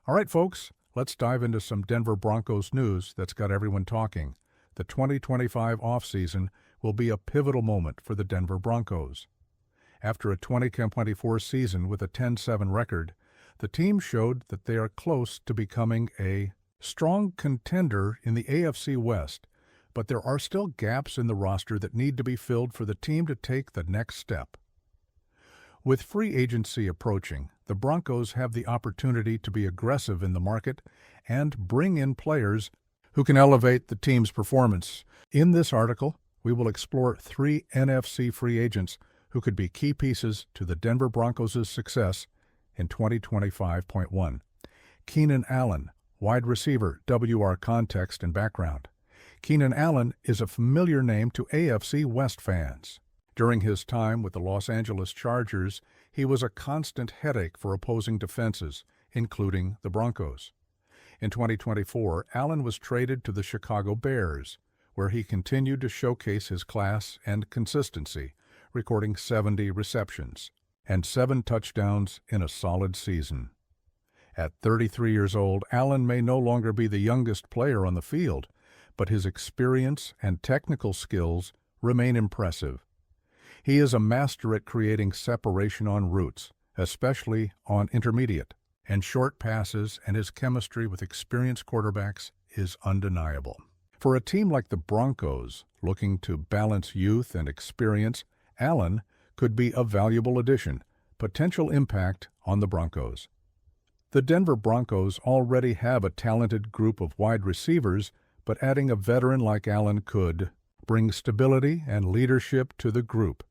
All right, folks, let's dive into some Denver Broncos news that's got everyone talking. The 2025 offseason will be a pivotal moment for the Denver Broncos. After a 2024 season with a 10-7 record, the team showed that they are close to becoming a strong contender in the AFC West, but there are still gaps in the roster that need to be filled for the team to take the next step. With free agency approaching, the Broncos have the opportunity to be aggressive in the market and bring in players who can elevate the team's performance. In this article, we will explore 3 NFC free agents who could be key pieces to the Denver Broncos' success in 2025.1. Keenan Allen, wide receiver, WR context and background. Keenan Allen is a familiar name to AFC West fans. During his time with the Los Angeles Chargers, he was a constant headache for opposing defenses, including the Broncos. In 2024, Allen was traded to the Chicago Bears, where he continued to showcase his class and consistency, recording 70 receptions and 7 touchdowns in a solid season. At 33 years old, Allen may no longer be the youngest player on the field, but his experience and technical skills remain impressive. He is a master at creating separation on routes, especially on intermediate and short passes, and his chemistry with experienced quarterbacks is undeniable. For a team like the Broncos, looking to balance youth and experience, Allen could be a valuable addition. Potential impact on the Broncos. The Denver Broncos already have a talented group of wide receivers, but adding a veteran like Allen could bring stability and leadership to the group.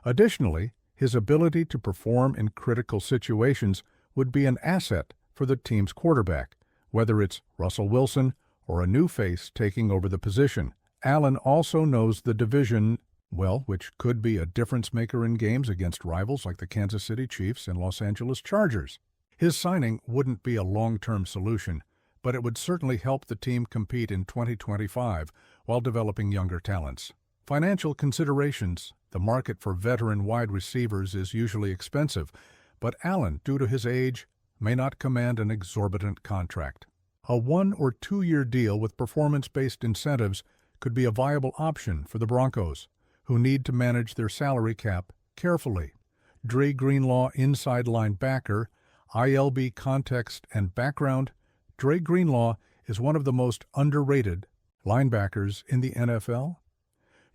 Additionally, his ability to perform in critical situations would be an asset for the team's quarterback, whether it's Russell Wilson or a new face taking over the position. Allen also knows the division well, which could be a difference maker in games against rivals like the Kansas City Chiefs and Los Angeles Chargers. His signing wouldn't be a long-term solution, but it would certainly help the team compete in 2025 while developing younger talents. Financial considerations. The market for veteran wide receivers is usually expensive, but Allen, due to his age, may not command an exorbitant contract. A 1- or 2-year deal with performance-based incentives could be a viable option for the Broncos, who need to manage their salary cap carefully. Dre Greenlaw, inside linebacker, ILB context and background. Dre Greenlaw is one of the most underrated linebackers in the NFL.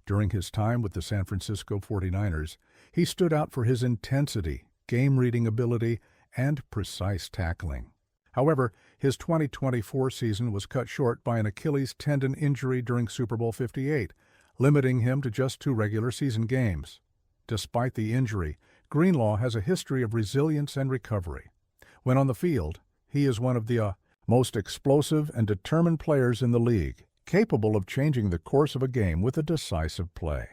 During his time with the San Francisco 49ers, he stood out for his intensity, game-reading ability, and precise tackling. However, his 2024 season was cut short by an Achilles tendon injury during Super Bowl 58, limiting him to just 2 regular season games. Despite the injury, Greenlaw has a history of resilience and recovery. When on the field, he is one of the most explosive and determined players in the league, capable of changing the course of a game with a decisive play.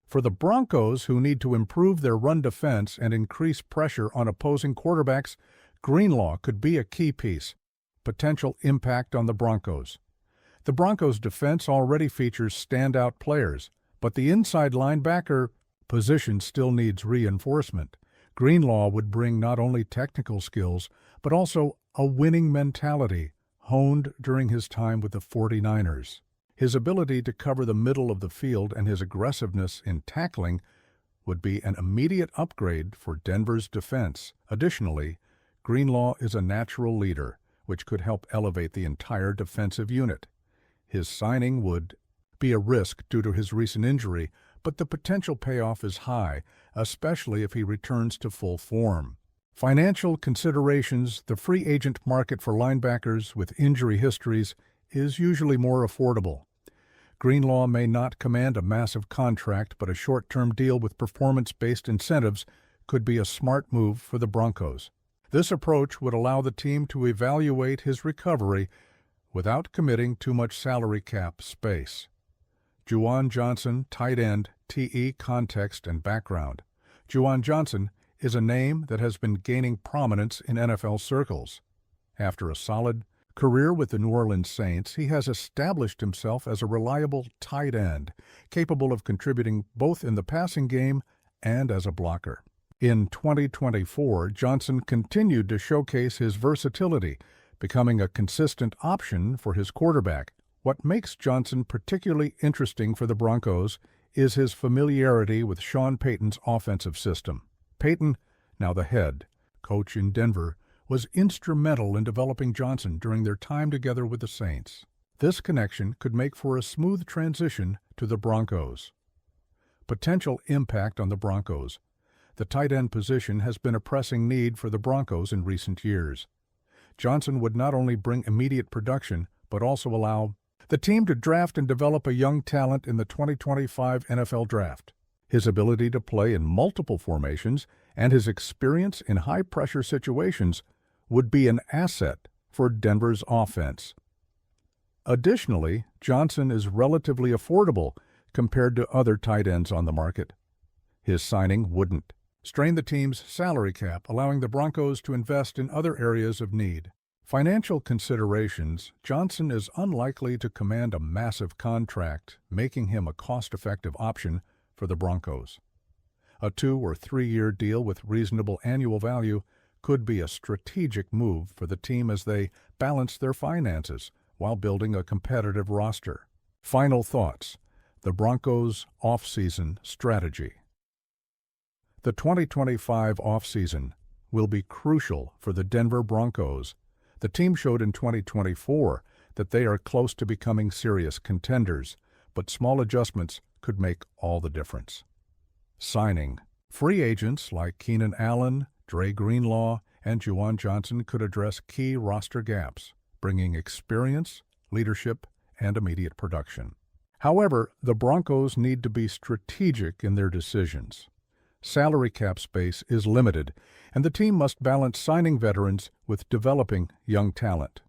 For the Broncos, who need to improve their run defense and increase pressure on opposing quarterbacks, Greenlaw could be a key piece. Potential impact on the Broncos. The Broncos' defense already features standout players, but the inside linebacker position still needs reinforcement. Greenlaw would bring not only technical skills, but also a winning mentality honed during his time with the 49ers. His ability to cover the middle of the field and his aggressiveness in tackling would be an immediate upgrade for Denver's defense. Additionally, Greenlaw is a natural leader, which could help elevate the entire defensive unit. His signing would be a risk due to his recent injury, but the potential payoff is high, especially if he returns to full form. Financial considerations. The free agent market for linebackers with injury histories is usually more affordable. Greenlaw may not command a massive contract, but a short-term deal with performance-based incentives could be a smart move for the Broncos. This approach would allow the team to evaluate his recovery without committing too much salary cap space. Juwan Johnson, tight end, TE context and background. Juwan Johnson is a name that has been gaining prominence in NFL circles. After a solid career with the New Orleans Saints, he has established himself as a reliable tight end, capable of contributing both in the passing game and as a blocker. In 2024, Johnson continued to showcase his versatility, becoming a consistent option for his quarterback. What makes Johnson particularly interesting for the Broncos is his familiarity with Sean Payton's offensive system. Payton, now the head coach in Denver, was instrumental in developing Johnson during their time together with the Saints. This connection could make for a smooth transition to the Broncos. Potential impact on the Broncos. The tight end position has been a pressing need for the Broncos in recent years. Johnson would not only bring immediate production, but also allow the team to draft and develop a young talent in the 2025 NFL Draft. His ability to play in multiple formations and his experience in high-pressure situations would be an asset for Denver's offense. Additionally, Johnson is relatively affordable compared to other tight ends on the market. His signing wouldn't strain the team's salary cap, allowing the Broncos to invest in other areas of need. Financial considerations. Johnson is unlikely to command a massive contract, making him a cost-effective option for the Broncos. A 2- or 3-year deal with reasonable annual value could be a strategic move for the team as they balance their finances while building a competitive roster. Final thoughts. The Broncos' offseason strategy. The 2025 offseason will be crucial for the Denver Broncos. The team showed in 2024 that they are close to becoming serious contenders, but small adjustments could make all the difference. Signing. Free agents like Keenan Allen, Dre Greenlaw, and Juwan Johnson could address key roster gaps, bringing experience, leadership, and immediate production. However, the Broncos need to be strategic in their decisions. Salary cap space is limited, and the team must balance signing veterans with developing young talent.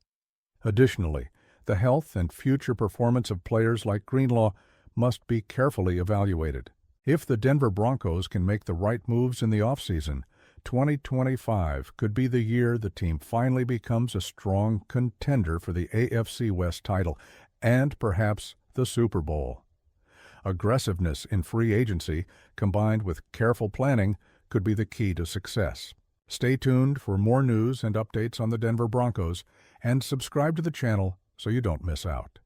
Additionally, the health and future performance of players like Greenlaw must be carefully evaluated. If the Denver Broncos can make the right moves in the offseason, 2025 could be the year the team finally becomes a strong contender for the AFC West title and perhaps the Super Bowl. Aggressiveness in free agency, combined with careful planning, could be the key to success. Stay tuned for more news and updates on the Denver Broncos, and subscribe to the channel so you don't miss out.